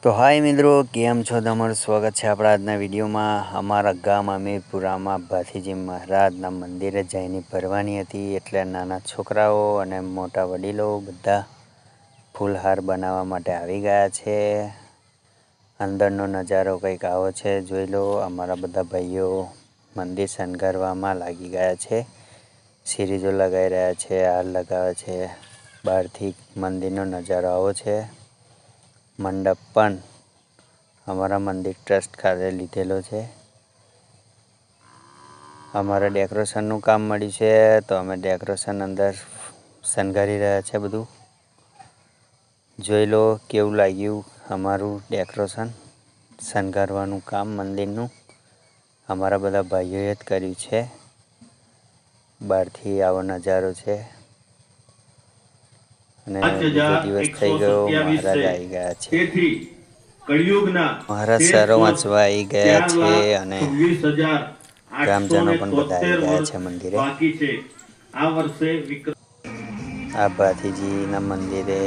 તો હાય મિત્રો, કેમ છો? તમારું સ્વાગત છે આપણા આજના વિડીયોમાં। અમારા ગામ અમીરપુરામાં ભાથીજી મહારાજના મંદિરે જઈને ભરવાની હતી, એટલે નાના છોકરાઓ અને મોટા વડીલો બધા ફૂલહાર બનાવવા માટે આવી ગયા છે। અંદરનો નજારો કંઈક આવો છે, જોઈ લો। અમારા બધા ભાઈઓ મંદિર શણગારવામાં લાગી ગયા છે, સિરીજો લગાવી રહ્યા છે, હાર લગાવે છે। બહારથી મંદિરનો નજારો આવો છે। મંડપ પણ અમારા મંદિર ટ્રસ્ટ ખાતે લીધેલો છે। અમારે ડેકોરેશનનું કામ મળ્યું છે, તો અમે ડેકોરેશન અંદર શણગારી રહ્યા છે। બધું જોઈ લો કેવું લાગ્યું અમારું ડેકોરેશન, શણગારવાનું કામ મંદિરનું અમારા બધા ભાઈઓએ જ કર્યું છે। બહારથી આવો નજારો છે અને બીજો દિવસ થઈ ગયો, મહારાજ આવી ગયા છે। મહારાજ સારો વાંચવા આવી ગયા છે અને ગ્રામજનો પણ બધા આવી ગયા છે મંદિરે। આ ભાથીજીના મંદિરે